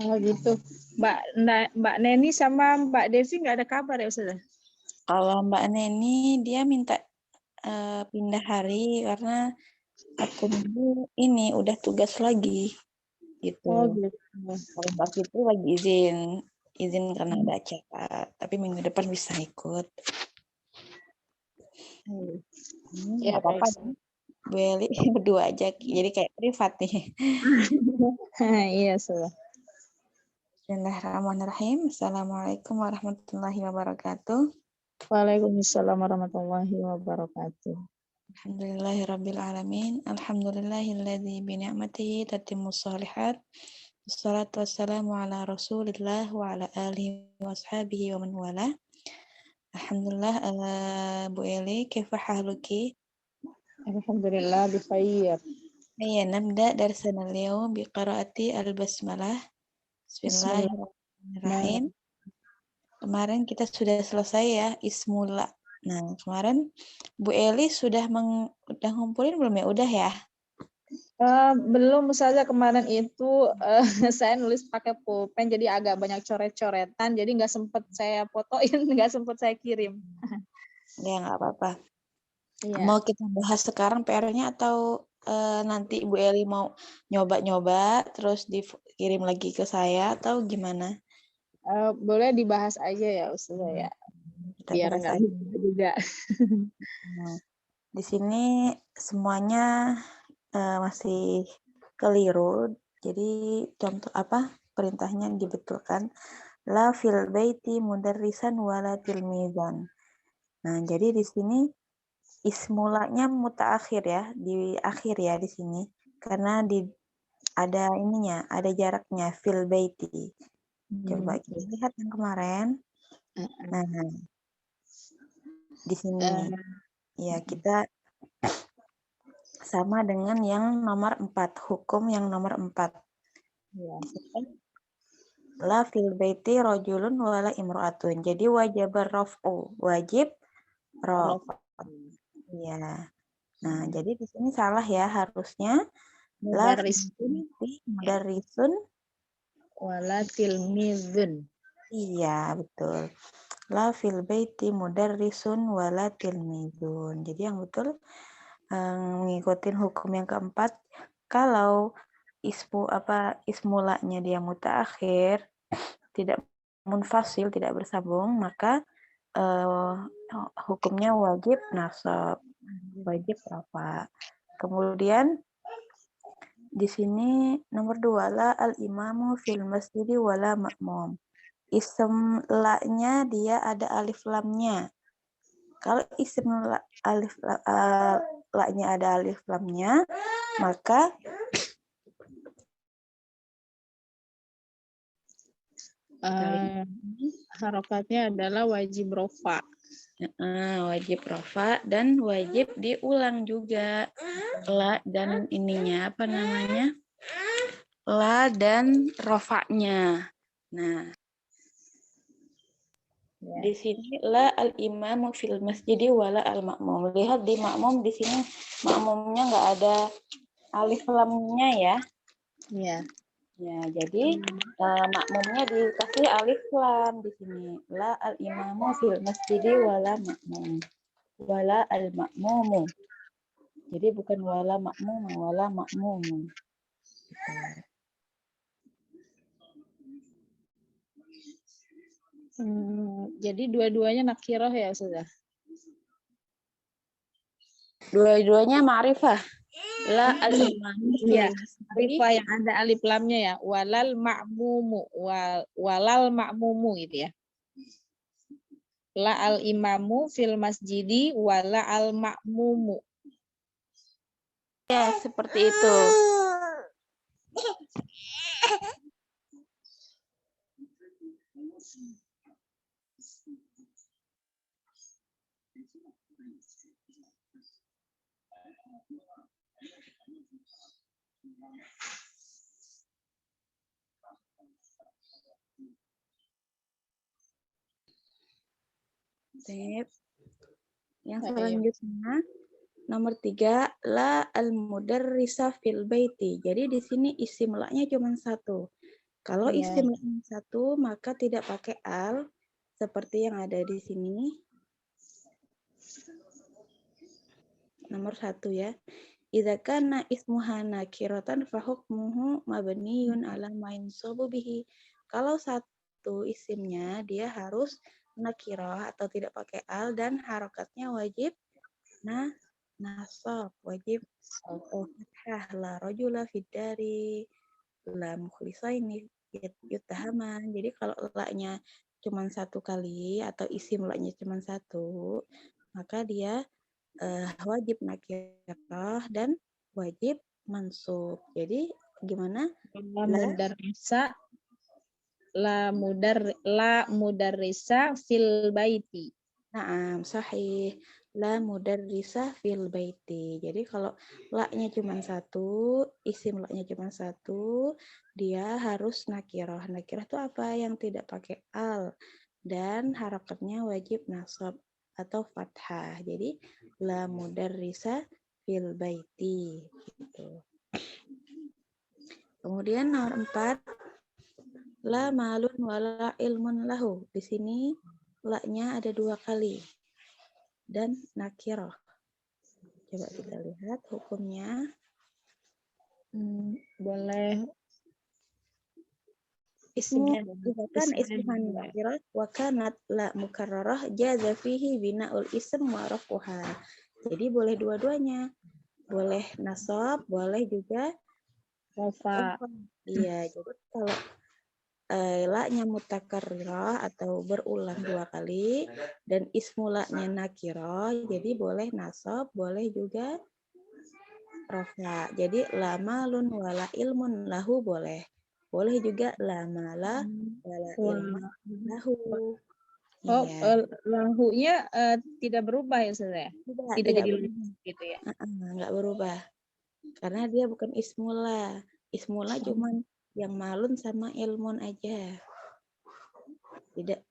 Oh gitu. Mbak Neni sama Mbak Devi nggak ada kabar ya Ustazah? Kalau Mbak Neni dia minta pindah hari karena akunnya ini udah tugas lagi gitu. Oh gitu. Kalau Mbak Fitri lagi izin karena ada acara, tapi minggu depan bisa ikut. Ya, Nggak apa-apa, baik. Bu Eli berdua aja, jadi kayak privat nih. Iya, Ustazah. Bismillahirrahmanirrahim. Assalamualaikum warahmatullahi wabarakatuh. Waalaikumsalam warahmatullahi wabarakatuh. Alhamdulillahirrabbilalamin. Alhamdulillahilladzi bini'matihi tatimmus shalihat. Wassalatu wassalamu ala rasulillah wa ala alihi wa ashabihi wa man wala. Alhamdulillah, Bu Eli, kaifa haluki? Alhamdulillah bikhair. Ya, nabda darsan al-yawm bi qiraati al-basmalah. Bismillahirrahmanirrahim. Kemarin kita sudah selesai ya, ismula. Nah, kemarin Bu Eli sudah ngumpulin belum ya? Udah ya? Belum saja kemarin itu saya nulis pakai pulpen jadi agak banyak coret-coretan jadi nggak sempat saya fotoin, nggak sempat saya kirim. Ya, nggak apa-apa. Iya. Mau kita bahas sekarang PR-nya atau nanti Bu Eli mau nyoba-nyoba terus dikirim lagi ke saya atau gimana? Boleh dibahas aja ya Ustazah ya, Kita biar bahas nggak aja. lupa juga. Nah, di sini semuanya masih keliru. Jadi contoh perintahnya dibetulkan. La fil baiti mudarrisan wala tilmizan. Nah, jadi di sini ismulanya mutaakhir ya, di akhir ya di sini. Karena ada ininya, ada jaraknya fil baiti. Coba kita lihat yang kemarin. Nah, di sini ya kita sama dengan yang nomor 4, hukum yang nomor 4. Ya. La fil baiti rajulun wala imro'atun. Jadi wajib raf'u, wajib raf'u. Iya. Nah, jadi di sini salah ya, harusnya la fil baiti mudarrisun wala tilmizun. Iya, betul. La fil baiti mudarrisun wala tilmizun. Jadi yang betul ngikutin hukum yang keempat, kalau ismulanya dia mutaakhir, tidak munfasil, tidak bersambung, maka hukumnya wajib nasab, wajib rafa. Kemudian di sini nomor 2 la al-imamu fil masjidi wala ma'mum. Ism la-nya dia ada alif lamnya. Kalau ism la-nya ada alif lamnya, maka harokatnya adalah wajib rofa. Wajib rofa dan wajib diulang juga. La dan ininya apa namanya? La dan rofanya. Nah, di sini la al-imamu fil masjidi wala al-ma'mum. Lihat di makmum di sini makmumnya nggak ada alif lamnya ya. Iya. Ya, jadi makmumnya dikasih alif lam di sini. La al-imamu fil masjidi wala ma'mum. Wala al-ma'mumu. Jadi bukan wala ma'mum, wala ma'mum. Jadi dua-duanya nakirah ya sudah. Dua-duanya ma'rifah. La al-imamu Ya, fil masjidi. ma'rifah yang ada alif lamnya ya. Walal ma'mumu, walal ma'mumu gitu ya. La al-imamu fil masjidi wala al-ma'mumu. Ya, seperti itu. Sip. Yang selanjutnya, Nomor 3, la al-mudarrisa fil baiti. Jadi di sini isim la-nya cuma satu. Kalau Iya. isim la-nya satu, maka tidak pakai al, seperti yang ada di sini. Nomor 1 ya. Idza kana ismuha nakiratan fa hukmuhu mabniyun ala ma yansabu bihi. Kalau satu isimnya dia harus nakirah atau tidak pakai al dan harokatnya wajib nasab, wajib fathah la rajula fid dari la mukhlisaini yutahaman. Jadi kalau la-nya cuma satu kali atau isim la-nya cuma satu, maka dia wajib nakirah dan wajib mansub. Jadi gimana? La mudarrisa la mudarrisa fil baiti. Naam, sahih. La mudarrisah fil baiti. Jadi kalau la-nya cuma satu, isim la-nya cuma satu, dia harus nakirah. Nakirah itu apa? Yang tidak pakai al. Dan harakatnya wajib nasab atau fathah. Jadi la mudarrisah fil baiti. Gitu. Kemudian nomor 4, la malun wala ilmun lahu. Di sini la-nya ada 2 kali. Dan nakirah. Coba kita lihat hukumnya. Boleh. Ismu Isimnya kan ismuhan nakirah wa kanat la mukarrarah jaza fihi bina'ul ism wa rafuha. Jadi boleh dua-duanya. Boleh nasab, boleh juga Rofa. Iya, jadi kalau la-nya mutakarrirah atau berulang 2 kali dan ismu la-nya nakirah, jadi boleh nasab, boleh juga rafa. Jadi la malun wala ilmun lahu boleh. Boleh juga la mala wala ilman lahu. Oh, Iya. lahunya tidak berubah ya Ustaz ya? Tidak Tidak jadi berubah. gitu ya? Nggak berubah. Karena dia bukan ismula. Ismula cuman yang malun sama ilmun aja. Tidak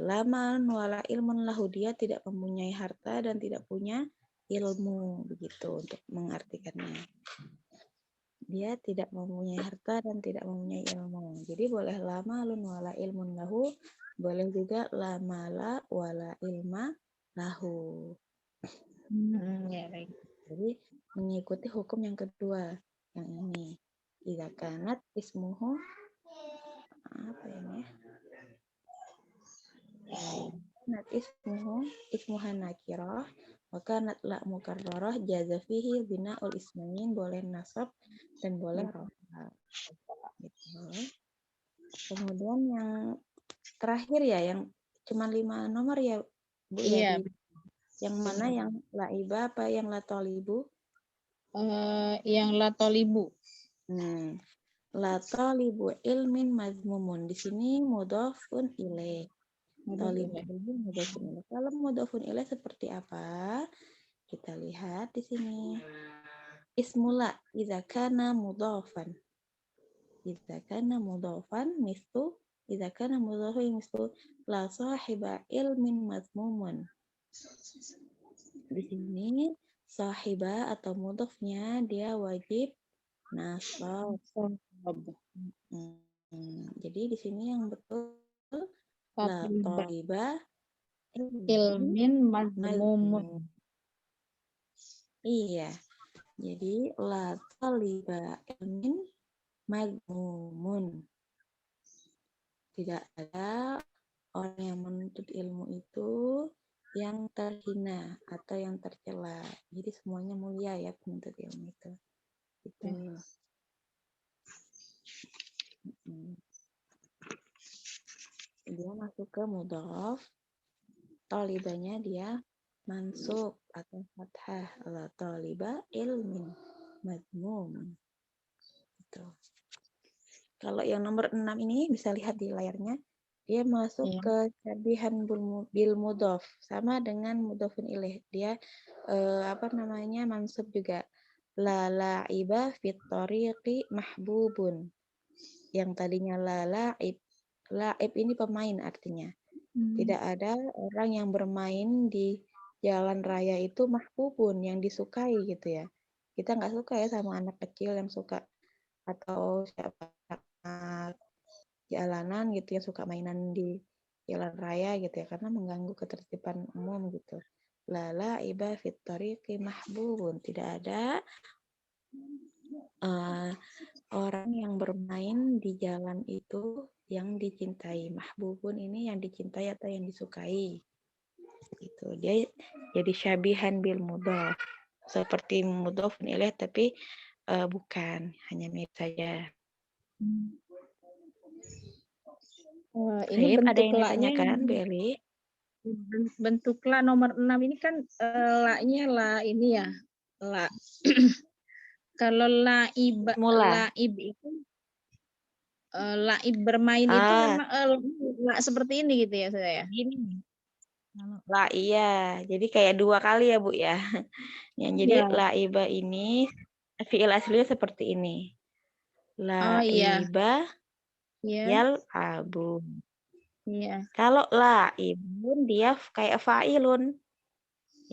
laman wala ilmun lahu, dia tidak mempunyai harta dan tidak punya ilmu, begitu untuk mengartikannya. Dia tidak mempunyai harta dan tidak mempunyai ilmu. Jadi boleh lama lun wala ilmun lahu, boleh juga lama la wala ilma lahu. Ya, baik. Jadi mengikuti hukum yang kedua, yang ini. Idza kanat ismuhu apa ini? Kanat ismuha nakirah wa kanat la mukarrarah jaza fihi bina'ul ismain, boleh nasab dan boleh rafa. Gitu. Kemudian yang terakhir ya, yang cuma 5 nomor ya Bu ya. Iya. Yang mana yang laiba apa yang latolibu? Yang latolibu. Latolibu ilmin mazmumun. Di sini mudhafun ilaih. Tolibu mudhafun ilaih. Kalau mudhafun ilaih seperti apa? Kita lihat di sini. Ismula idza kana mudhafan. Idza kana mudhafan mislu idza kana mudhafan mislu la sahiba ilmin mazmumun. Di sini sahiba atau mudhafnya dia wajib nasab. Jadi di sini yang betul la toliba ilmin mazmumun. Iya. Jadi la toliba ilmin mazmumun. Tidak ada orang yang menuntut ilmu itu yang terhina atau yang tercela. Jadi semuanya mulia ya penuntut ilmu itu. Itu. Dia masuk ke mudhaf. Tolibanya dia mansub atau fathah. La toliba ilmin mazmum. Gitu. Kalau yang nomor 6 ini bisa lihat di layarnya. Dia masuk ke syabihan bil mudhaf, sama dengan mudhafun ilaih. Dia mansub juga. La la'iba fit tariqi mahbubun. Yang tadinya la la'ib. La'ib ini pemain artinya. Tidak ada orang yang bermain di jalan raya itu mahbubun, yang disukai gitu ya. Kita nggak suka ya sama anak kecil yang suka atau siapa anak jalanan gitu ya suka mainan di jalan raya gitu ya karena mengganggu ketertiban umum gitu. Lala iba fit tariqi mahbubun, tidak ada orang yang bermain di jalan itu yang dicintai. Mahbubun ini yang dicintai atau yang disukai. Gitu. Dia jadi syabihan bil mudhaf. Seperti mudhaf ilaih tapi bukan, hanya mirip saja. Ini Baik, ada bentuk yang la-nya ditanyakan, Bu Eli? bentuk la nomor 6 ini kan la-nya la ini ya. La. Kalau Mula. laib itu laib bermain itu Ah, memang la seperti ini gitu ya saya. gini. Lah iya, jadi kayak dua kali ya Bu ya. Yang jadi Iya. laiba ini fiil aslinya seperti ini. Oh iya. Laiba Iya. yal abu. Iya. Kalau laibun dia kayak fa'ilun.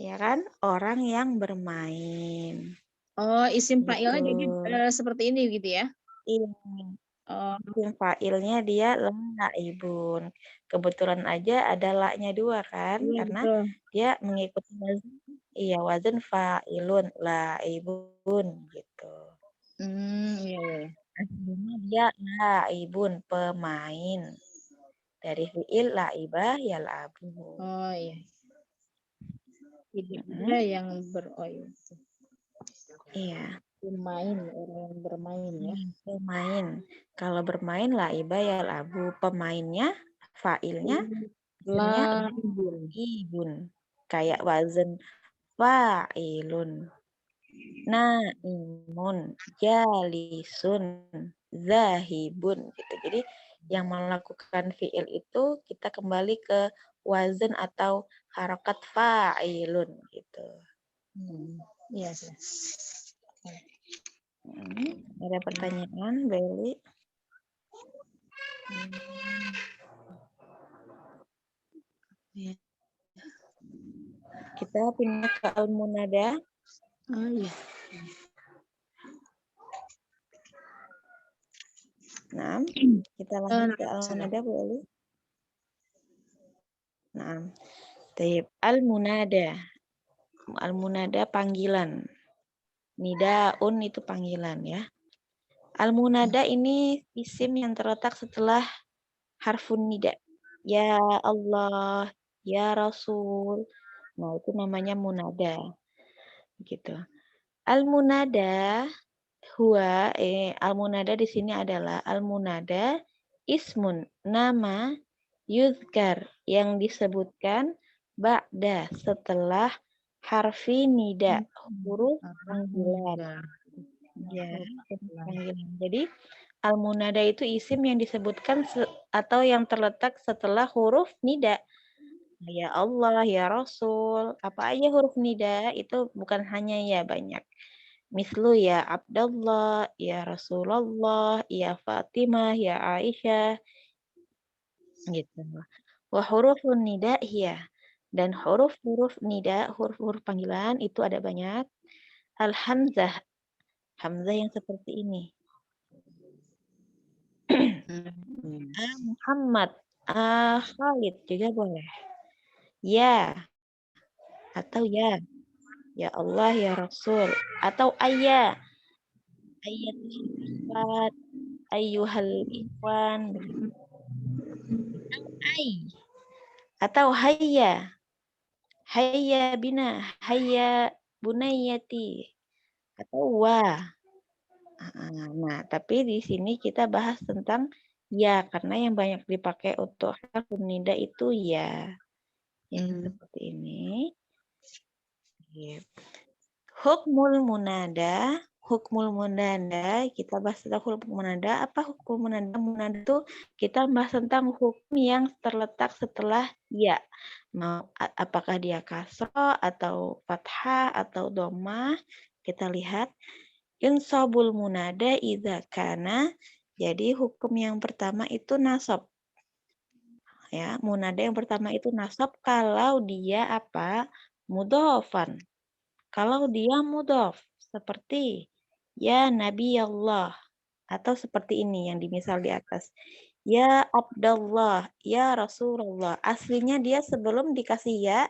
Ya kan? Orang yang bermain. Oh, isim Gitu. fa'ilnya jadi seperti ini gitu ya. Ini Oh, isim fa'ilnya dia laibun. Kebetulan aja ada la-nya dua kan? iya Karena betul. dia mengikuti wazan. Iya, wazan fa'ilun laibun gitu. Iya, iya. Aslinya dia laibun, pemain. Dari fi'il laibah yal'abu. Oh iya. Tidak ada Mm-mm. yang oh iya. Iya. Bermain, orang yang bermain ya. Pemain. Kalau bermain laibah yal'abu. Pemainnya, fa'ilnya, isimnya Laibun. laibun. Kayak wazan fa'ilun. Naimun, jalisun, zahibun gitu. Jadi yang melakukan fiil itu kita kembali ke wazan atau harokat fa'ilun gitu. Iya, sih. Ada pertanyaan, Beli? Iya. Kita pindah ke al-munada. Oh iya. Nah, kita lanjut ke al-munada, Bu Eli. Nah, taib al-munada. Al-munada panggilan. Nidaun itu panggilan ya. Al-munada ini isim yang terletak setelah harfun nida. Ya Allah, ya Rasul. Nah, itu namanya munada. Gitu. Al-munada huwa al-munada di sini adalah al-munada ismun, nama yuzkar yang disebutkan ba'da setelah harfi nida, huruf panggilan. Ya, panggilan. Jadi al-munada itu isim yang disebutkan atau yang terletak setelah huruf nida. Ya Allah, ya Rasul, apa aja huruf nida itu bukan hanya ya banyak. Mislu ya Abdullah, ya Rasulullah, ya Fatimah, ya Aisyah, gitu. Wa hurufun nida hiya. Dan huruf-huruf nida, huruf-huruf panggilan itu ada banyak. Al-hamzah, hamzah yang seperti ini. Muhammad, Khalid juga boleh. Ya, atau ya. Ya Allah, ya Rasul. Atau ayat sifat, ayyuhal ikhwan. Ay. Atau hayya. Hayya bina. Hayya bunayyati. Atau wa. Nah, tapi di sini kita bahas tentang ya, karena yang banyak dipakai untuk harfu nida itu ya. Yang seperti ini. Hukmul munada, kita bahas tentang hukmul munada. Apa hukum munada? Munada itu kita bahas tentang hukum yang terletak setelah ya. Mau apakah dia kasroh atau fathah atau dhammah? Kita lihat insabul munada idza kana. Jadi hukum yang pertama itu nasab. Ya, munada yang pertama itu nasab kalau dia apa? mudhafan. Kalau dia mudhaf seperti ya Nabi Allah atau seperti ini yang dimisal di atas. Ya Abdullah, ya Rasulullah. Aslinya dia sebelum dikasih ya,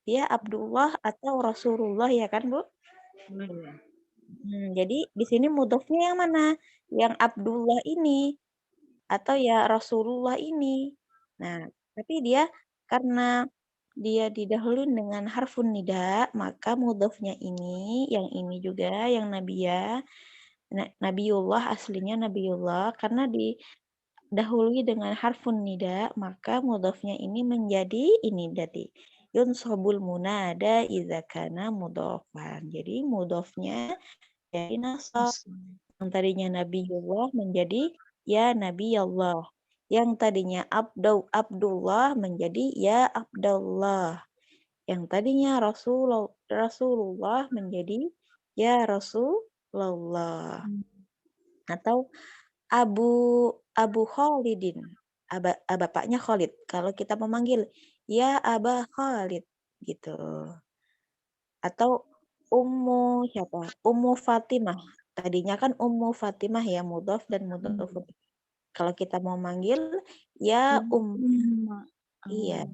dia Abdullah atau Rasulullah ya kan, Bu? Iya. Jadi di sini mudhofnya yang mana? Yang Abdullah ini atau ya Rasulullah ini. Nah, tapi dia karena dia didahului dengan harfun nida, maka mudhofnya ini, yang ini juga, yang Nabiyah, Nabiullah aslinya Nabiullah, karena didahului dengan harfun nida, maka mudhofnya ini menjadi ini tadi. Yunshabul munada idza kana mudhofan. Jadi mudhofnya jadi nasab. Yang tadinya Nabiullah menjadi ya Nabi Allah. Yang tadinya Abdullah menjadi ya Abdullah. Yang tadinya Rasulullah menjadi ya Rasulullah. Atau Abu Abu Khalidin. Bapaknya Khalid. Kalau kita memanggil ya Aba Khalid gitu. Atau Ummu siapa? Ummu Fatimah. Tadinya kan Ummu Fatimah ya mudhaf dan mudhaf. Kalau kita mau manggil ya iya.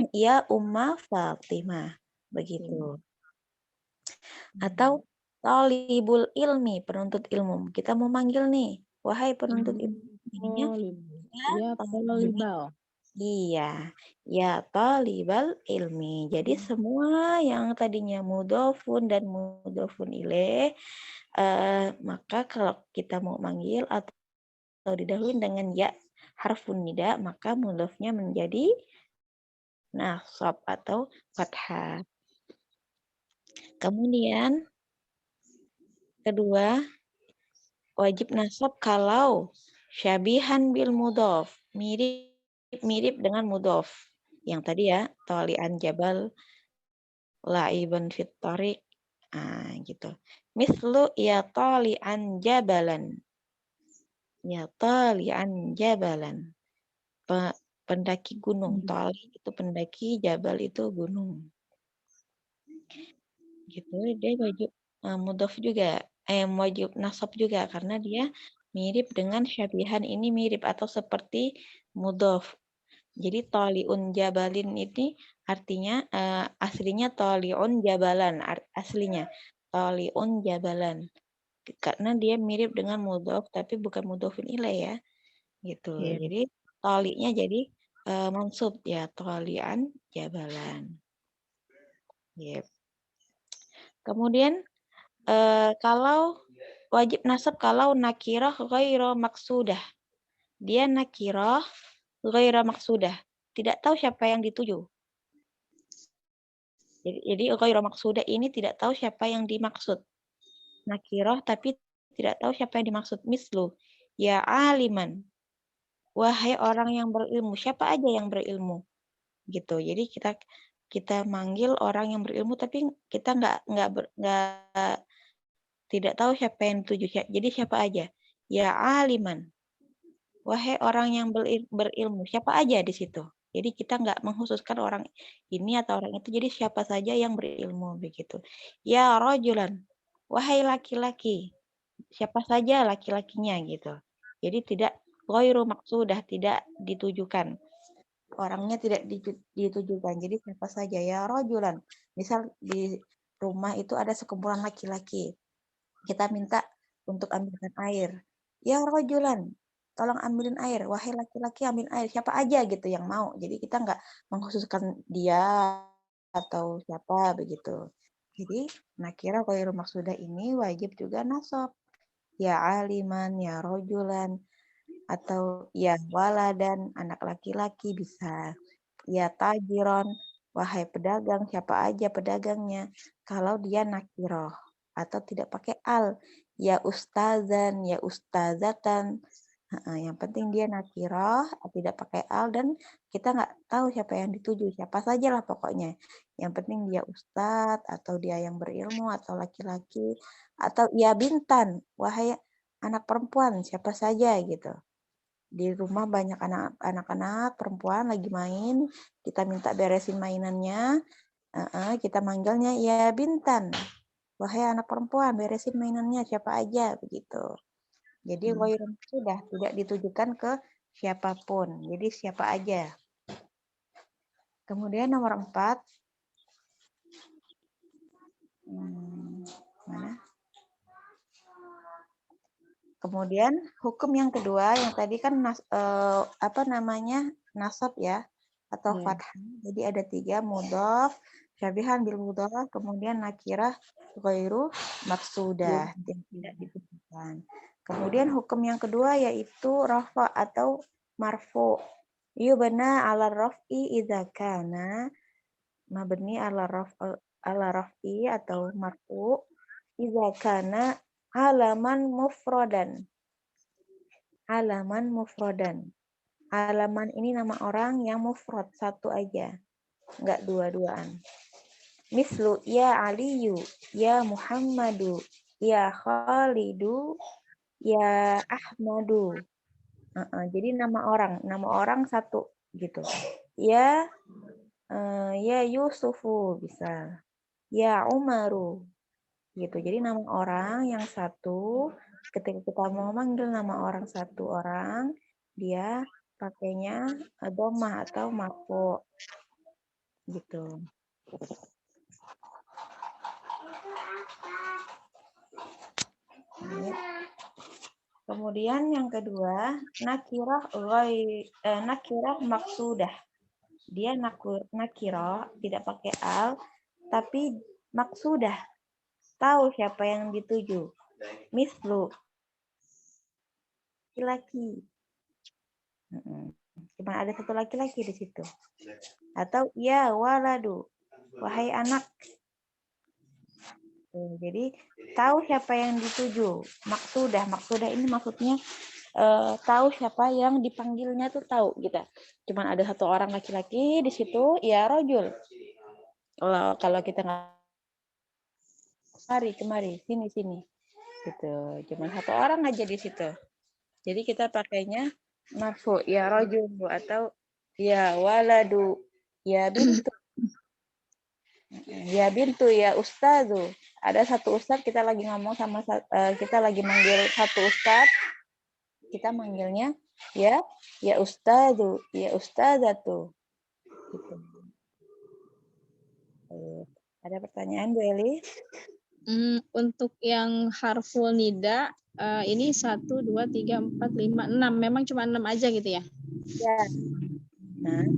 Ya Umma Fatimah. Begitu. Atau talibul ilmi, penuntut ilmu. Kita mau manggil nih, wahai penuntut ilmu. Ininya Ya, talibal. iya, ya talibal ilmi. Jadi semua yang tadinya mudhofun dan mudhofun ilaih, maka kalau kita mau manggil atau didahului dengan ya harfun nida, maka mudhofnya menjadi nasab atau fathah. Kemudian kedua, wajib nasab kalau syabihan bil mudhof, mirip dengan mudhof. Yang tadi ya, talian jabal, laiban fit tariq, gitu. Mislu ya talian jabalan. Ya talian jabalan. Pendaki gunung, tali itu pendaki, jabal itu gunung. Gitu, dia wajib mudhof juga, wajib nasab juga karena dia mirip dengan syabihan, ini mirip atau seperti mudhof. Jadi taliun jabalin ini artinya aslinya taliun jabalan, aslinya taliun jabalan. Karena dia mirip dengan mudhof tapi bukan mudhofun ilaih ya. Gitu. Iya. Jadi talinya jadi mansub ya, talian jabalan. Yep. Kemudian kalau wajib nasab kalau nakirah ghairu maksudah. Dia nakirah ghairu maksudah. Tidak tahu siapa yang dituju. Jadi ghairu maksudah ini tidak tahu siapa yang dimaksud. Nakirah tapi tidak tahu siapa yang dimaksud. Mislu, ya aliman. Wahai orang yang berilmu. Siapa aja yang berilmu? Gitu. Jadi kita manggil orang yang berilmu tapi kita nggak tidak tahu siapa yang dituju. Jadi siapa aja? Ya aliman. Wahai orang yang berilmu. Siapa aja di situ. Jadi kita nggak mengkhususkan orang ini atau orang itu. Jadi siapa saja yang berilmu begitu. Ya rajulan. Wahai laki-laki. Siapa saja laki-lakinya gitu. Jadi tidak ghairu maksudah, tidak ditujukan. Orangnya tidak ditujukan. Jadi siapa saja ya rajulan. Misal di rumah itu ada sekumpulan laki-laki. Kita minta untuk ambilkan air. Ya rajulan, tolong ambilin air. Wahai laki-laki ambil air. Siapa aja gitu yang mau. Jadi kita nggak mengkhususkan dia atau siapa begitu. Jadi nakira ghairu maksudah ini wajib juga nasab. Ya aliman, ya rajulan, atau ya waladan, anak laki-laki bisa. Ya tajiron, wahai pedagang, siapa aja pedagangnya. Kalau dia nakiroh atau tidak pakai al. Ya ustazan, ya ustazatan. Yang penting dia nakiroh, tidak pakai al, dan kita nggak tahu siapa yang dituju. Siapa sajalah pokoknya. Yang penting dia ustadz, atau dia yang berilmu, atau laki-laki. Atau ya bintan, wahai anak perempuan, siapa saja gitu. Di rumah banyak anak-anak perempuan lagi main, kita minta beresin mainannya, Kita manggilnya ya Bintan. Wahai anak perempuan, beresin mainannya siapa aja begitu. Jadi ghairun sudah tidak ditujukan ke siapapun. Jadi siapa aja. Kemudian nomor 4. Mana? Kemudian hukum yang kedua yang tadi kan nasab ya atau fathah. Jadi ada 3 mudhaf, syabihan bil mudhaf, kemudian nakirah ghairu maksudah yang tidak ditentukan. Kemudian hukum yang kedua yaitu rafa atau marfu. Yubna 'ala raf'i idza kana mabni 'ala raf'i atau marfu idza kana alaman mufradan. Alaman mufradan. Alaman ini nama orang yang mufrad, satu aja. Enggak dua-duaan. Mislu, ya Aliyu, ya Muhammadu, ya Khalidu, ya Ahmadu. Jadi nama orang satu gitu. Ya Yusufu bisa. Ya Umaru gitu. Jadi nama orang yang satu, ketika kita mau manggil nama orang satu orang, dia pakainya dhammah atau marfu gitu. Kemudian yang kedua, nakirah maksudah. Dia nakirah tidak pakai al, tapi maksudah. Tahu siapa yang dituju. Mislu laki-laki. Cuma ada satu laki-laki di situ. Atau ya waladu, wahai anak. Jadi tahu siapa yang dituju. Maksudah ini maksudnya tahu siapa yang dipanggilnya tuh tahu gitu. Cuman ada satu orang laki-laki di situ, ya rojul. Kalau kita nggak kemari, sini. Gitu. Cuman satu orang aja di situ. Jadi kita pakainya marfu, ya rojul atau ya waladu, ya bintu. Ya bintu, ya ustazu. Ada satu ustadz, kita lagi ngomong sama kita lagi manggil satu ustadz, kita manggilnya ya ustazu, ya ustazatu. Gitu. Ada pertanyaan Bu Eli? Untuk yang harful nida ini 1, 2, 3, 4, 5, 6. Memang cuma 6 aja gitu ya? Ya. Nah.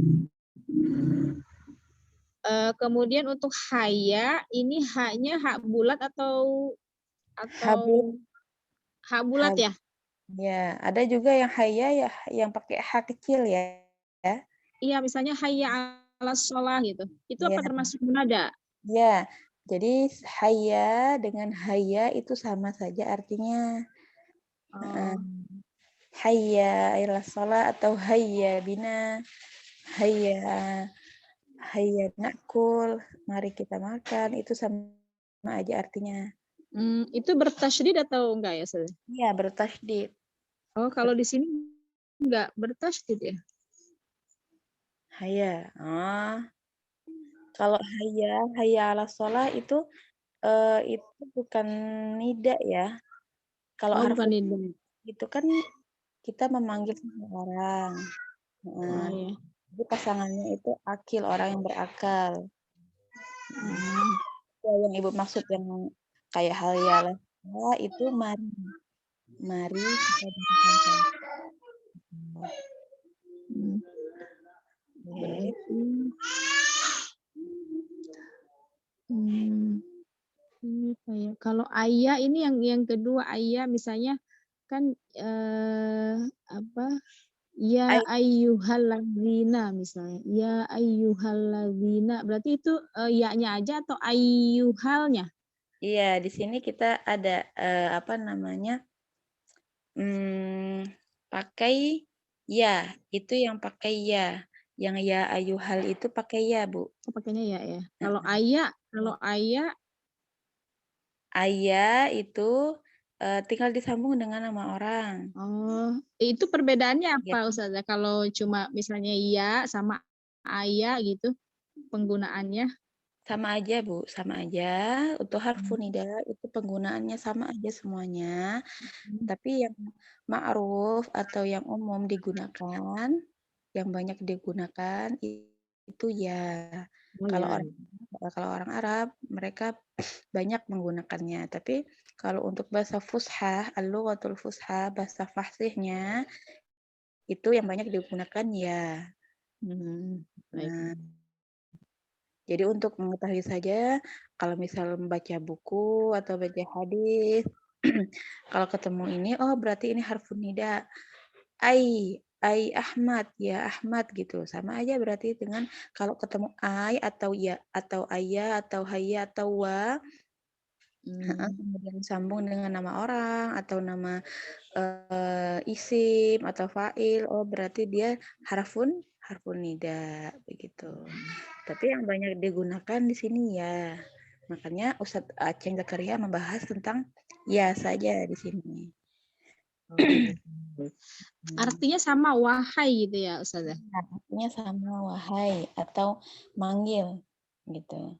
Kemudian untuk haya ini haknya hak bulat atau hak bulat ya? Ya, ada juga yang haya ya yang pakai hak kecil ya. Iya, misalnya hayya 'alas shalah gitu. Itu Ya. apa termasuk munada? Ya. Jadi haya dengan haya itu sama saja artinya. Hayya 'alas shalah atau hayya bina, hayya nakul, mari kita makan, itu sama aja artinya. Itu bertasydid atau enggak ya, Ustaz? Iya, bertasydid. Oh, kalau di sini enggak bertasydid ya? Hayya. Kalau hayya 'alas shalah itu bukan nida ya. Kalau bukan nida. itu kan kita memanggil seseorang. Iya. Jadi pasangannya itu akil, orang yang berakal. Yang Ibu maksud yang kayak hayya itu mari kita bersama. Kalau ayah ini yang kedua, ayah misalnya kan ya ayyuhalladzina misalnya, ya ayyuhalladzina, berarti itu ya-nya aja atau ayyuhalnya? Iya, di sini kita ada pakai ya, itu yang pakai ya. Yang ya ayyuhal itu pakai ya, Bu. Oh, pakainya ya. Kalau ayah itu tinggal disambung dengan nama orang. Oh, itu perbedaannya apa, Gitu. Ustazah? Kalau cuma misalnya iya sama ayah gitu penggunaannya? Sama aja, Bu. Sama aja. Untuk harfu nida itu penggunaannya sama aja semuanya. Tapi yang ma'ruf atau yang umum digunakan, yang banyak digunakan itu ya. Oh Kalau ya. orang Arab, mereka banyak menggunakannya. Tapi kalau untuk bahasa fushah, al-lughatul fushah, bahasa fasihnya, itu yang banyak digunakan ya. Baik. Nah, jadi untuk mengetahui saja, kalau misal membaca buku atau baca hadis, kalau ketemu ini, oh berarti ini harfun nida. Ai Ahmad, ya Ahmad gitu. Sama aja berarti dengan kalau ketemu ai atau ya atau ayah atau hayya atau wa, kemudian sambung dengan nama orang atau nama isim atau fa'il, oh berarti dia harfun nida begitu. Tapi yang banyak digunakan di sini ya. Makanya Ustadz Aceng Zakaria membahas tentang ya saja di sini. Artinya sama wahai gitu ya Ustazah. Nah, artinya sama wahai atau manggil gitu.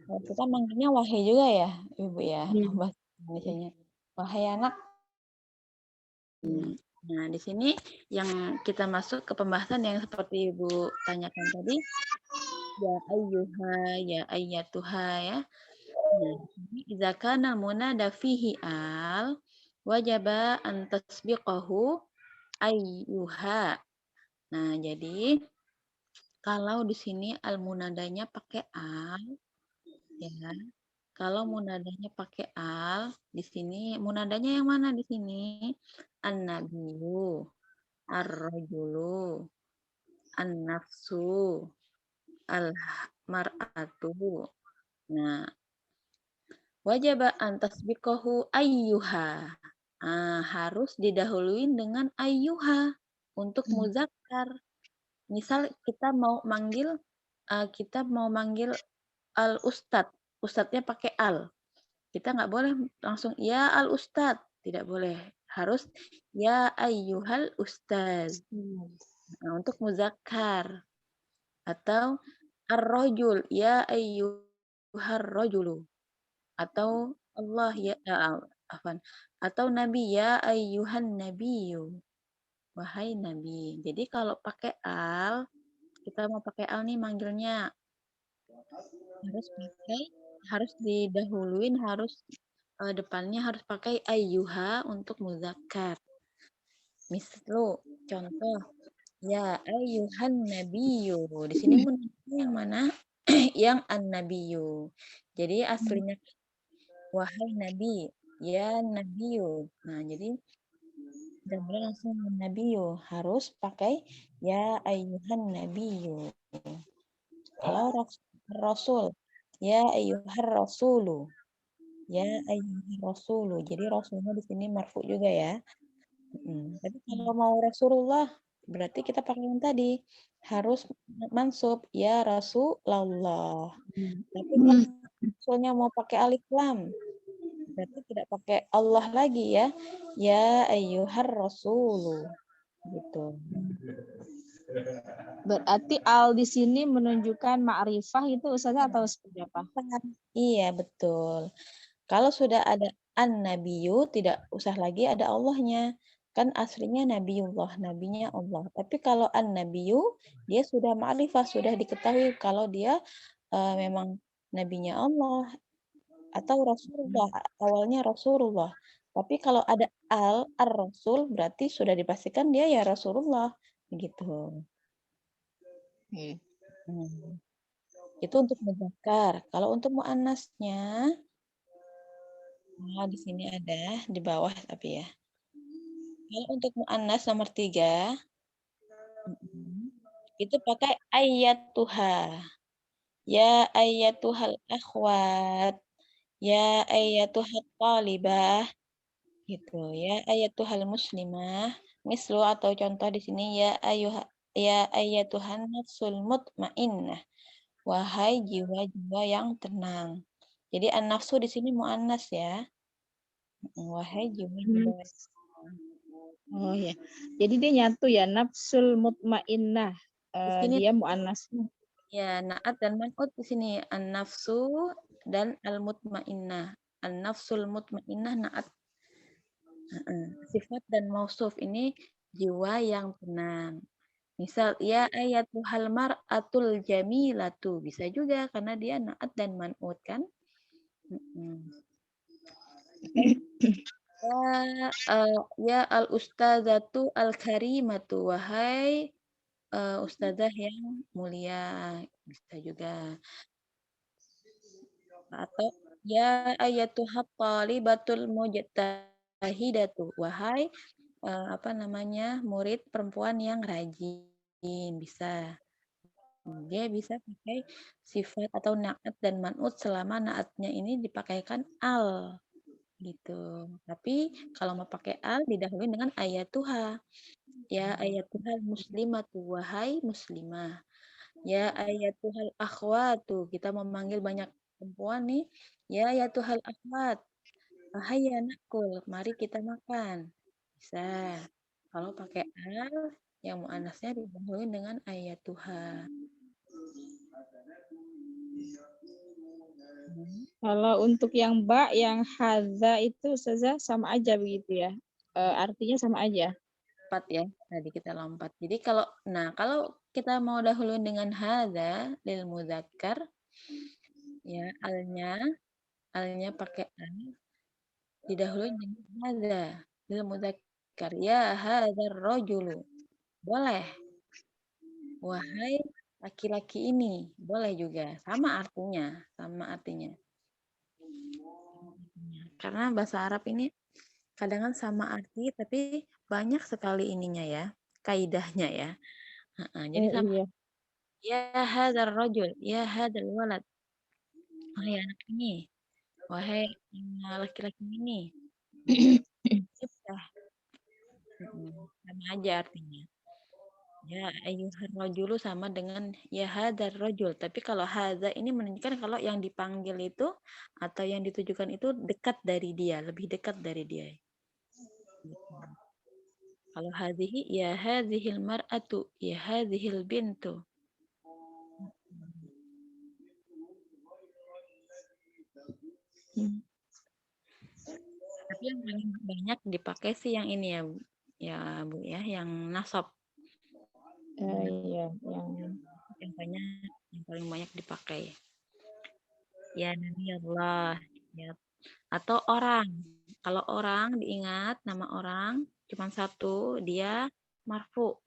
Kalau kita manggilnya wahai juga ya, Ibu ya, bahasa Indonesianya. Wahai anak. Nah, di sini yang kita masuk ke pembahasan yang seperti Ibu tanyakan tadi, ya ayyuha, ya ayyatuha ya. Nah, idza kana munada fihi al wajaba an tasbiqahu ayyuha. Nah, jadi kalau di sini al munadanya pakai al ya. Kalau munadanya pakai al, di sini munadanya yang mana di sini? An-nabiyyu, ar-rajulu, an-nafsu, al-mar'atu. Nah, wajib an tasbiqahu ayyuha. Harus didahuluin dengan ayyuha untuk muzakkar. Misal kita mau manggil al-ustad. Ustadnya pakai al. Kita nggak boleh langsung ya al-ustad. Tidak boleh. Harus ya ayyuhal ustaz. Nah, untuk muzakkar. Atau ar-rajul ya ayyuhar rajulu. Atau Allah ya afwan. Atau nabi ya ayyuhan nabiyyu. Wahai nabi. Jadi kalau pakai al, kita mau pakai al nih manggilnya harus didahuluin depannya harus pakai ayyuha untuk muzakkar. Misal contoh ya ayyuhan nabiyyu. Di sini munadanya yang mana? Yang an-nabiyyu. Jadi aslinya wahai nabi, ya nabiyyu. Nah, jadi tidak boleh langsung nabiyyu, harus pakai ya ayyuhan nabiyyu. Kalau rasul, ya ayyuhar rasulu. Ya ayyuhar rasulu. Jadi rasulnya di sini marfu juga ya. Tapi kalau mau Rasulullah, berarti kita pakai yang tadi. Harus mansub, ya Rasulullah. Tapi kalau Rasulnya mau pakai alif lam, berarti tidak pakai Allah lagi ya. Ya ayyuhar rasulu. Gitu. Berarti al di sini menunjukkan ma'rifah itu Ustazah atau seperti apa? Iya, betul. Kalau sudah ada an-nabiyyu, tidak usah lagi ada Allahnya. Kan aslinya Nabiullah, nabinya Allah. Tapi kalau an-nabiyyu, dia sudah ma'rifah, sudah diketahui kalau dia memang nabinya Allah atau Rasulullah, awalnya Rasulullah. Tapi kalau ada ar-rasul, berarti sudah dipastikan dia ya Rasulullah. Begitu. Itu untuk muzakkar. Kalau untuk muannasnya, di sini ada di bawah tapi ya. Kalau untuk muannas nomor 3, itu pakai ayyatuha. Ya ayyatuhal akhwat. Ya ayyatuhat talibah. Gitu. Ya ayyatuhal muslimah. Mislu atau contoh di sini ya ayyatuhan nafsul mutmainnah. Wahai jiwa-jiwa yang tenang. Jadi an-nafsu di sini muannas ya. Wahai jiwa-jiwa. Oh ya. Jadi dia nyatu ya nafsul mutmainnah. Di sini Dia muannas. ya na'at dan man'ut di sini an-nafsu dan al-mutmainnah. An-nafsul mutmainnah na'at. Sifat dan mausuf ini jiwa yang tenang. Misal ya ayatuhal mar'atul jamilatu bisa juga karena dia na'at dan man'ut kan. Ya al-ustadzatu al-karimatu wahai ustazah yang mulia bisa juga. Atau ya ayatuhat talibatul mujtahidatu wahai apa namanya murid perempuan yang rajin bisa. Dia bisa pakai sifat atau na'at dan man'ut selama na'atnya ini dipakaikan al gitu. Tapi kalau mau pakai al didahului dengan ayatuha. Ya ayatuhal muslimatu wahai muslimah. Ya ayatuhal akhwatu. Kita memanggil banyak perempuan nih. Ya ayatuhal akhwat. Wahai anakku, mari kita makan. Bisa. Kalau pakai al yang muannasnya didahului dengan ayatuha. Kalau untuk yang ba, yang hadza itu Ustazah sama aja begitu ya. Artinya sama aja. Lompat ya, tadi kita lompat. Jadi kalau kita mau dahuluin dengan hadza lil mudzakkar ya alnya pakai al didahului dengan hadza lil mudzakkar ya hadzal rajulu. Boleh. Wahai laki-laki ini, boleh juga. Sama artinya. Karena bahasa Arab ini kadang sama arti tapi banyak sekali ininya ya, kaidahnya ya. Jadi sama Iya. ya hadzal rajul, ya hadzal walad. Wahai anak ini, wahai laki-laki ini. Sudah. Sama aja artinya. Ya ayyuhar rajulu sama dengan ya hadzal rajul. Tapi kalau hadza ini menunjukkan kalau yang dipanggil itu atau yang ditujukan itu dekat dari dia, lebih dekat dari dia. Gitu. Kalau hadhihi ya hadhil mar'atu, ya hadhil bintu. Tapi yang paling banyak dipakai sih yang ini ya, ya Bu ya, yang nasab. Iya, Yang paling banyak dipakai. Ya Nabi Allah, ya. Atau orang. Kalau orang diingat nama orang cuma satu, dia marfu.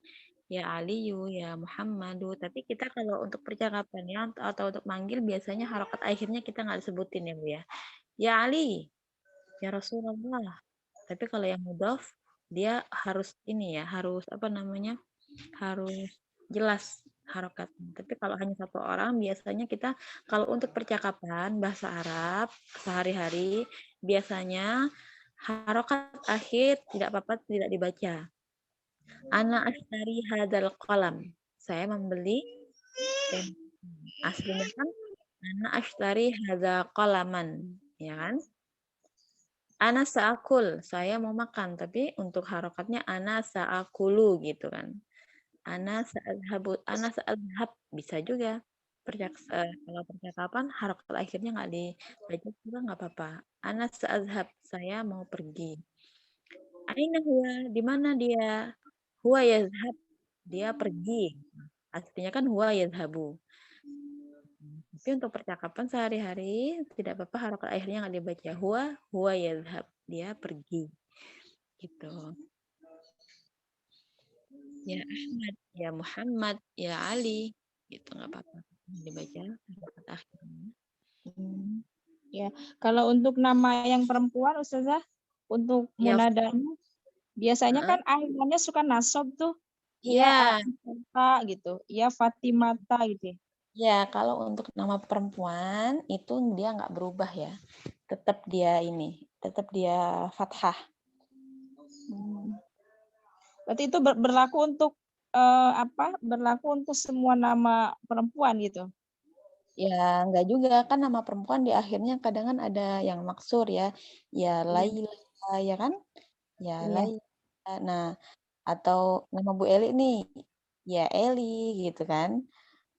Ya Aliyu, ya Muhammadu. Tapi kita kalau untuk percakapan ya atau untuk manggil biasanya harokat akhirnya kita nggak disebutin ya Bu ya. Ya Ali, ya Rasulullah. Tapi kalau yang mudhaf dia harus ini ya, harus apa namanya? Harus jelas harokatnya. Tapi kalau hanya satu orang biasanya kita kalau untuk percakapan bahasa Arab sehari-hari biasanya harokat akhir tidak apa-apa tidak dibaca. Ana ashtari hadzal qalam. Saya membeli pen. Aslinya kan ana ashtari hadzal qalaman, ya kan? Ana sa'akul, saya mau makan, tapi untuk harokatnya ana sa'akulu gitu kan. Ana sa'adhab bisa juga. Kalau percakapan harokat akhirnya nggak dibaca juga nggak apa-apa. Ana sa'adhab, saya mau pergi. Aina huwa, di mana dia? Huwa yazhab, dia pergi. Artinya kan huwa yazhabu. Tapi untuk percakapan sehari-hari tidak apa-apa harokat akhirnya nggak dibaca. Huwa yazhab, dia pergi. Gitu. Ya Ahmad, ya Muhammad, ya Ali, gitu nggak apa-apa dibaca harokat akhirnya. Ya, kalau untuk nama yang perempuan Ustazah, untuk Ya, munadanya biasanya kan akhirnya suka nasab tuh. Iya, iya, Aisata gitu. Iya, Fatimata gitu. ya kalau untuk nama perempuan itu dia nggak berubah ya, tetap dia fathah. Berarti itu berlaku untuk Berlaku untuk semua nama perempuan gitu. Ya nggak juga kan nama perempuan di akhirnya kadang kan ada yang maksur ya, ya Laila ya kan, ya Iya. Laila. Nah atau nama Bu Eli nih ya Eli gitu kan.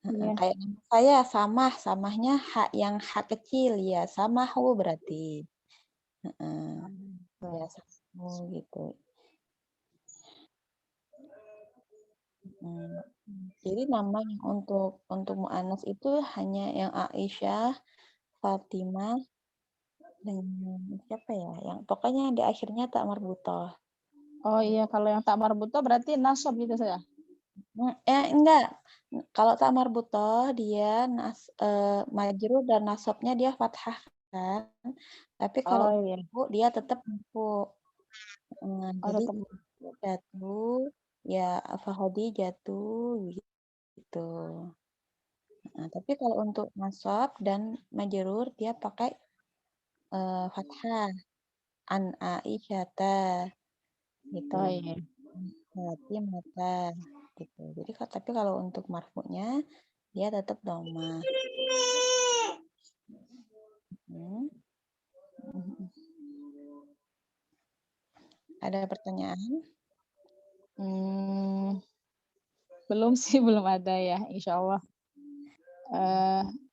Iya. Kayak saya samahnya hak yang hak kecil ya samahu berarti. Ya samahu gitu. Jadi nama yang untuk mu'annas itu hanya yang Aisyah, Fatimah, dan siapa ya? Yang pokoknya di akhirnya tak marbutoh. Oh iya, kalau yang tak marbutoh berarti nasab gitu saya. Enggak. Kalau tak marbutoh dia majrur dan nasabnya dia fathah kan. Tapi kalau Oh iya. dia tetap marfu. Oh Jadi tetap. jatuh ya fahodi jatuh gitu. Tapi kalau untuk nasab dan majrur dia pakai fathah an aisyata gitu. Oh iya. Berarti mata gitu. Jadi tapi kalau untuk marfu'nya dia tetap dhamma. Ada pertanyaan? Belum sih, belum ada ya. Insya Allah.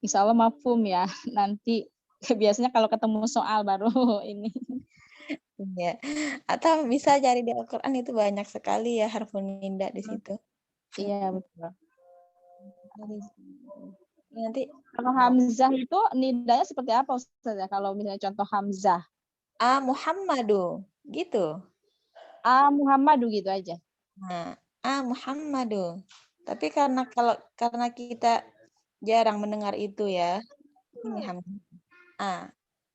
Insya Allah mafhum ya. Nanti biasanya kalau ketemu soal baru ini. Iya. Atau bisa cari di Al-Quran itu banyak sekali ya harfun nida di situ. Iya betul. Nanti Kalau Hamzah itu nidanya seperti apa Ustaz ya? Kalau misalnya contoh Hamzah. Muhammadu gitu. Muhammadu gitu aja. Nah, Muhammadu. Tapi karena kita jarang mendengar itu ya. Ini Hamzah.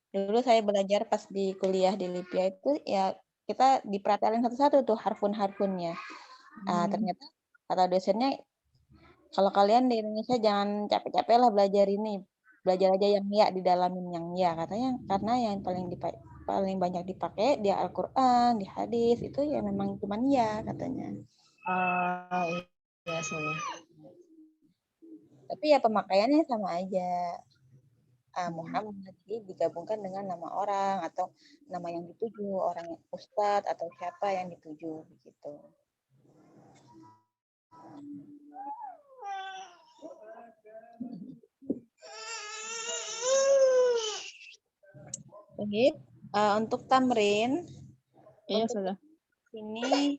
Dulu saya belajar pas di kuliah di Libya itu ya kita diperhatiin satu-satu tuh harfun-harfunnya. Ternyata kata dosennya kalau kalian di Indonesia jangan capek-capek lah belajar ini. Belajar aja yang ya di dalamin yang ya katanya karena yang paling banyak dipakai di Al-Qur'an, di hadis itu ya memang cuma ya katanya. Iya sih. Tapi ya pemakaiannya sama aja. Muhammad digabungkan dengan nama orang atau nama yang dituju, orang ustadz atau siapa yang dituju begitu. Baik, untuk tamrin Iya untuk sudah. ini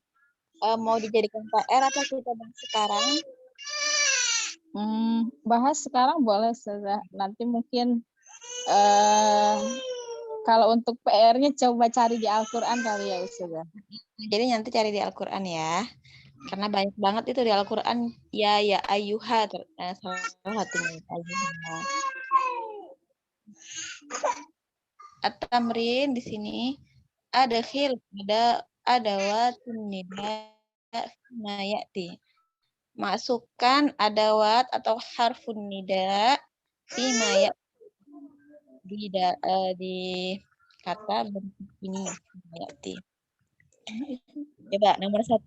mau dijadikan PR atau kita bahas sekarang? Bahas sekarang boleh sudah. Nanti mungkin kalau untuk PR-nya coba cari di Al-Quran kali ya Ustazah. Jadi nanti cari di Al-Quran ya. Karena banyak banget itu di Al-Quran ya ayyuha salah satunya ayyuha. At-tamrin di sini ada adawatun nida ma ya'ti. Masukkan adawat atau harfun nida fi ma di kata bentuk ini ya'ti. Coba nomor 1.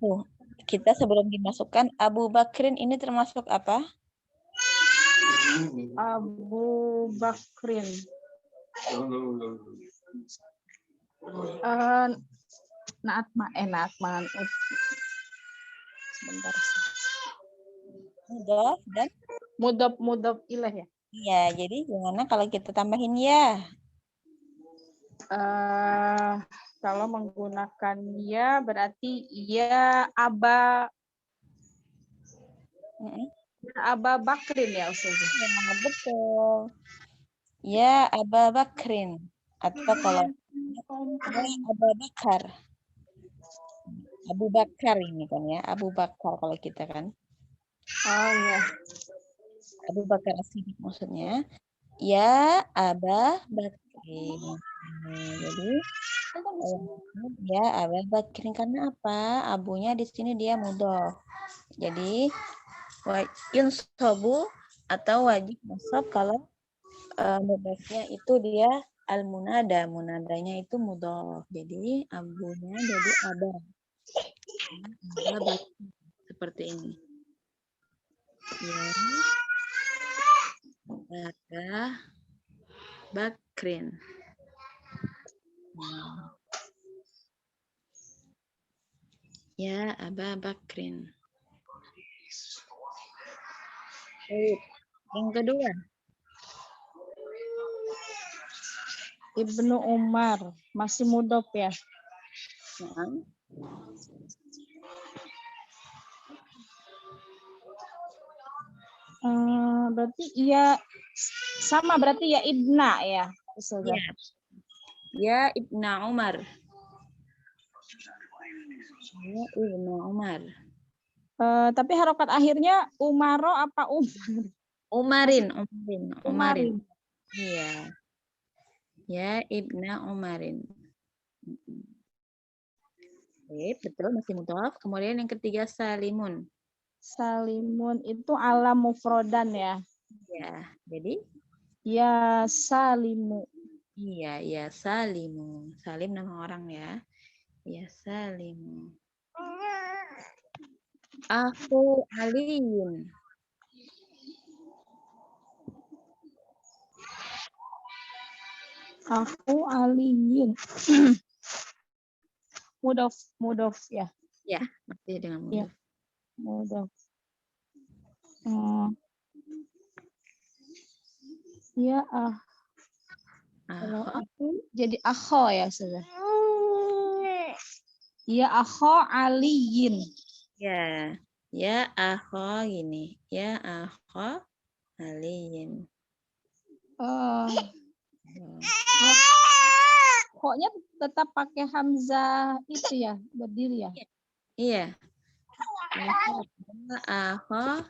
Kita sebelum dimasukkan Abu Bakrin ini termasuk apa? Abu Bakrin. Naatman. Sebentar. Mudhof dan Mudhof ilah ya. iya, jadi gimana kalau kita tambahin ya? Kalau menggunakan ya berarti ya Aba Bakrin ya Ustaz. Ya, betul. Ya Aba Bakrin. Atau kalau ya Aba Bakar. Abu Bakar ini kan ya, Abu Bakar kalau kita kan. Oh ya. Abu Bakar As-Siddiq maksudnya. Ya Aba Bakrin. Jadi ya Aba Bakrin karena apa? Abunya di sini dia mudhof. Jadi yunsabu atau wajib nasab kalau mudhofnya itu dia al-munada. Munadanya itu mudhof. Jadi abunya jadi aba. Aba seperti ini. Ya. Aba Bakrin. Ya Aba Bakrin. Baik. Yang kedua. Ibnu Umar. Masih mudhof ya. Nah. Berarti iya sama, berarti ya Ibna ya. Ya. Ya Ibnu Umar. Ya Ibnu Umar. Tapi harokat akhirnya Umaro apa Umarin. Umarin. Iya. Ya Ibnu Umarin. Oke, betul masih mudhof. Kemudian yang ketiga Salimun. Salimun itu alam mufrodan ya. Ya, jadi Ya Salimu. iya Salimu. Salim nama orang ya. Ya Salimu. Aku Aliyun. Aku Aliyin. Mudhof ya. Ya, masih dengan Ya. mudhof. Mudhof. Ya kalau aku jadi akho ya sudah. Ya akho Aliyin. Ya. Ya akho gini. Ya akho Aliyin. Kok-nya tetap pakai hamzah itu ya, berdiri ya? Iya. Akho.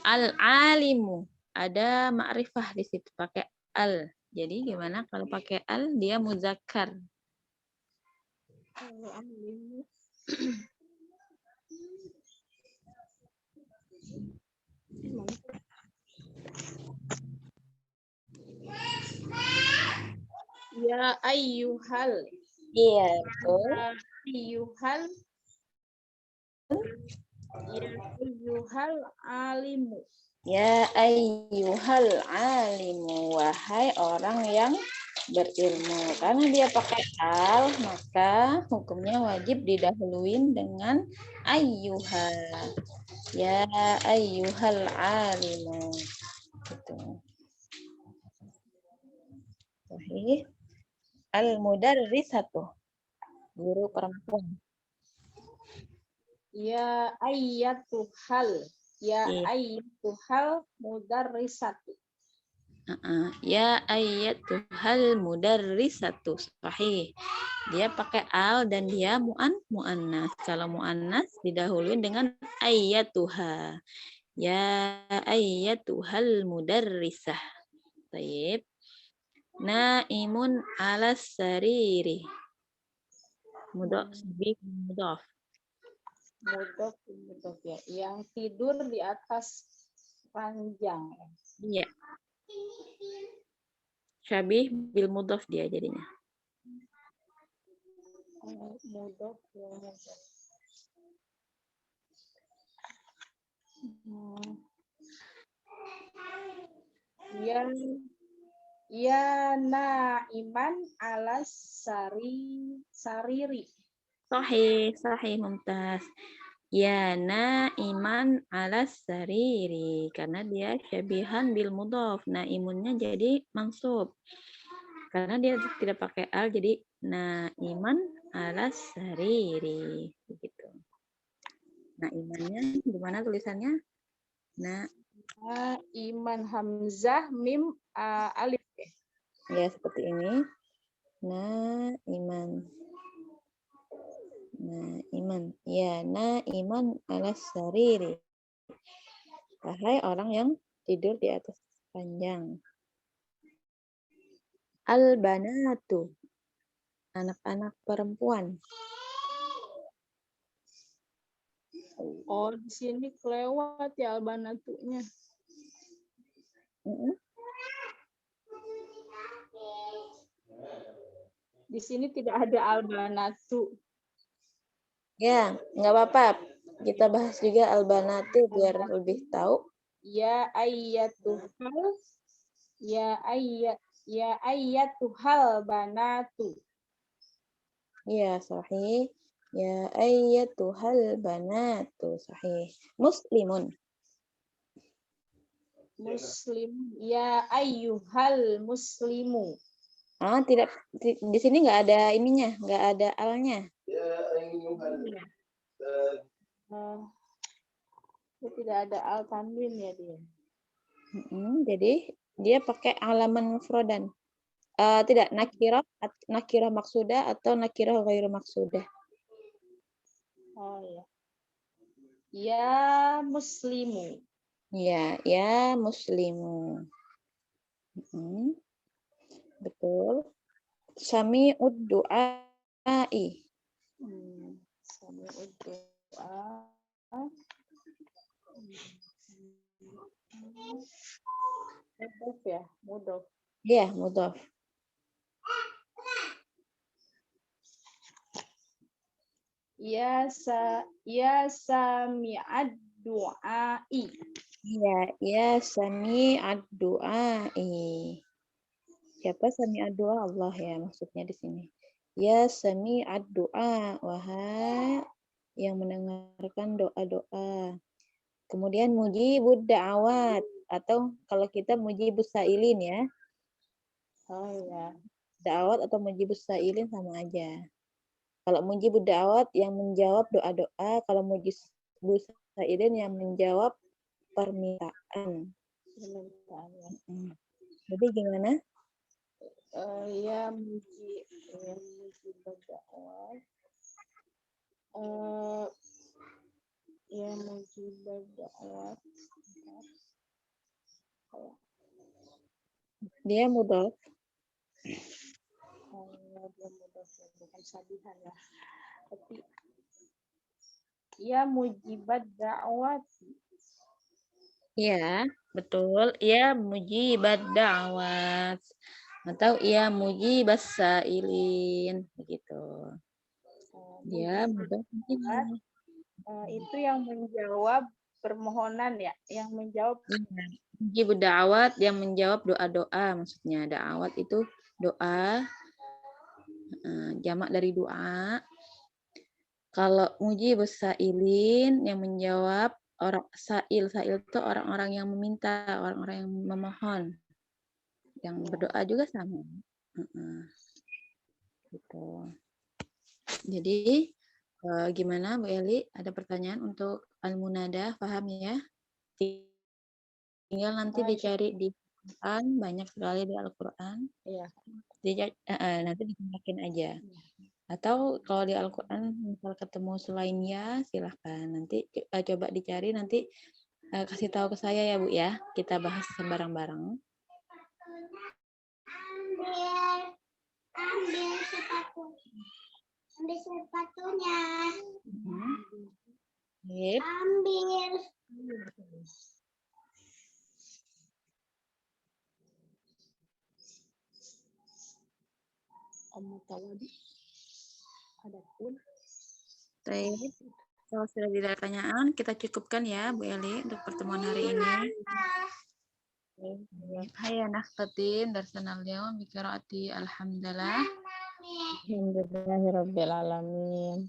Al-alimu. Ada ma'rifah di situ pakai al. Jadi gimana kalau pakai al dia muzakkar. Ya ayyuhal. Iya, betul. Ayyuhal. Ya ayyuhal alimu. Ya ayyuhal alimu, wahai orang yang berilmu. Karena dia pakai al, maka hukumnya wajib didahuluin dengan ayyuhal. Ya ayyuhal alimu. Gitu. Sahih. Al-mudarrisatu. Guru perempuan. Ya ayyatuhal. Ya ayyatuhal mudarrisatu. Ya ayyatuhal mudarrisatu. Sahih. Dia pakai al dan dia muannas. Kalau muannas didahului dengan ayyatuha. Ya ayyatuhal mudarrisah. Baik. Naimun alas sariri. Mudhof. Mudhof ya. Yang tidur di atas ranjang. Iya. Syabih bil mudhof dia jadinya. Mudhof ya. Ya naiman alas sariri. Sahih mumtaz. Ya naiman alas sariri. Karena dia syabihan bil mudhof. Naimunnya jadi mansub. Karena dia tidak pakai al, jadi naiman alas sariri. Begitu. Naimannya gimana tulisannya? Naiman hamzah mim alif. Ya, seperti ini. Naiman. Ya, naiman alas sariri. Wahai orang yang tidur di atas ranjang. Al-banatu. Anak-anak perempuan. Oh, di sini kelewat ya al-banatunya. Di sini tidak ada al-banatu. Ya, nggak apa-apa. Kita bahas juga al-banatu biar lebih tahu. Ya ayyatuhal ya ayyatuhal banatu. Ya, sahih. Ya ayyatuhal banatu, sahih. Muslimun. Muslim ya ayyuhal muslimu. Tidak di sini nggak ada ininya, nggak ada alnya. Tidak ada al tanwin ya dia. Jadi dia pakai alaman mufradan. Tidak nakirah maksudah atau nakirah ghairu maksudah. Oh ya. Ya muslimu. Ya muslimu. Betul. Sami'ud du'ai. Sami'ud du'a. Mudhof ya, mudhof. Iya, mudhof. Ya sami'ad du'ai. Ya sami'ad du'ai. Siapa sami'ad du'a? Allah ya maksudnya di sini. Ya sami'ad du'a, wahai yang mendengarkan doa-doa. Kemudian mujibud da'awat atau kalau kita mujibus sa'ilin ya. Oh ya. Da'awat atau mujibus sa'ilin sama aja. Kalau mujibud da'awat yang menjawab doa-doa, kalau mujibus sa'ilin yang menjawab permintaan. Jadi gimana? Ya mujibud da'awat. Ya mujibud da'awat. Dia mudhof. Dia mudhof, bukan sabihan ya. Tapi ya mujibad da'awat. Iya, betul. Ya mujibad da'awat. Atau ya mujibas sa'ilin. Begitu. Dia mudhof. Itu yang menjawab permohonan ya, yang menjawab. Mujibud da'awat yang menjawab doa-doa maksudnya. Da'awat itu doa, jamak dari doa. Kalau mujibus sa'ilin yang menjawab orang sa'il itu orang-orang yang meminta, orang-orang yang memohon. Yang berdoa juga sama. Gitu. Jadi gimana Bu Eli? Ada pertanyaan untuk al-munada, paham ya? Tinggal nanti dicari di Al-Quran, banyak sekali di Al-Quran. Iya. Nanti ditanyakin aja. Atau kalau di Al-Quran misal ketemu selain ya, silahkan. Nanti coba dicari, nanti kasih tahu ke saya ya Bu ya. Kita bahas bareng-bareng. Ambil sepatu. Ambil sepatunya. Ambil. Adapun. Kalau sudah tidak ada pertanyaan, kita cukupkan ya Bu Eli untuk pertemuan hari ini. Hayya nahtatim darsanal yaum bi qiraati alhamdulillah. Alhamdulillahirabbil alamin.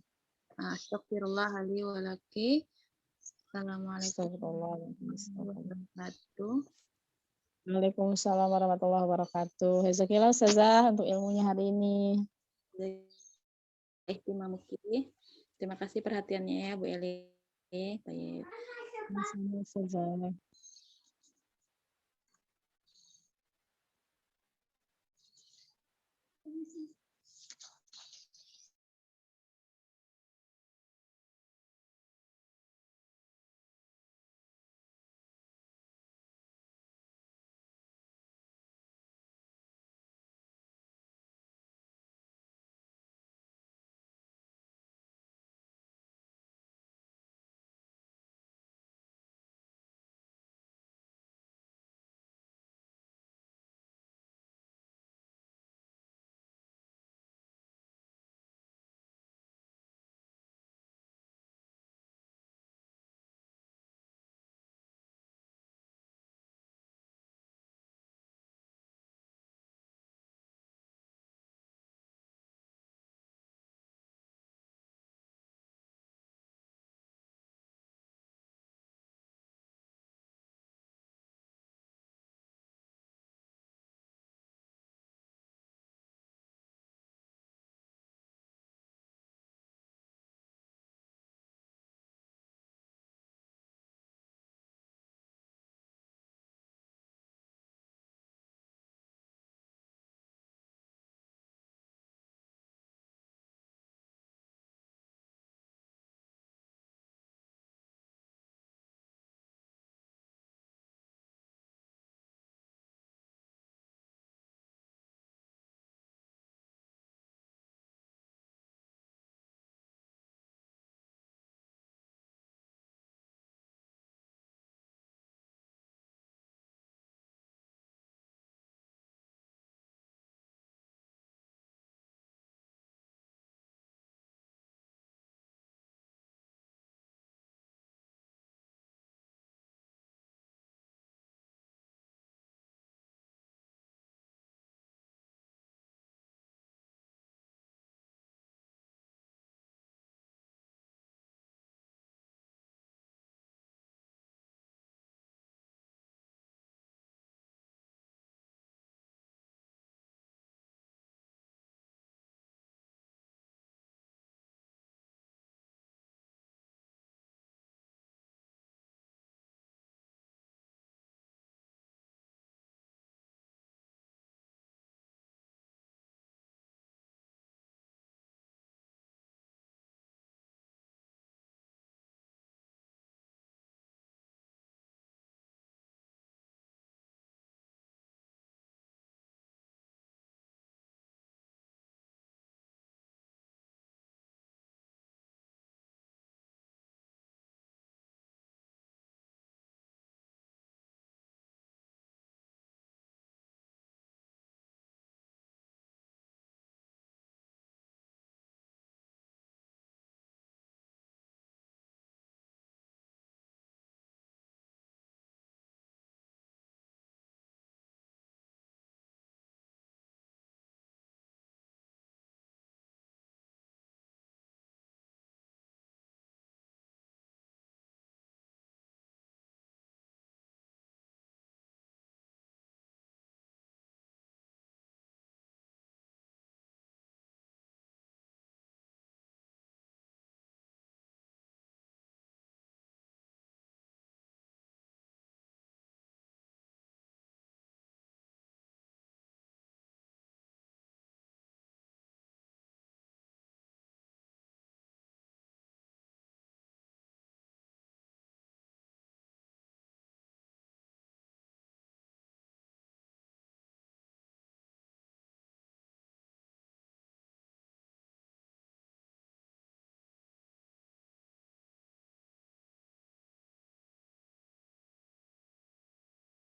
Astaghfirullah li wa laki. Assalamualaikum warahmatullahi wabarakatuh. Waalaikumsalam warahmatullahi wabarakatuh. Jazakallahu Ustazah untuk ilmunya hari ini. Terima kasih perhatiannya ya Bu Eli. Baik. Sama-sama Ustazah.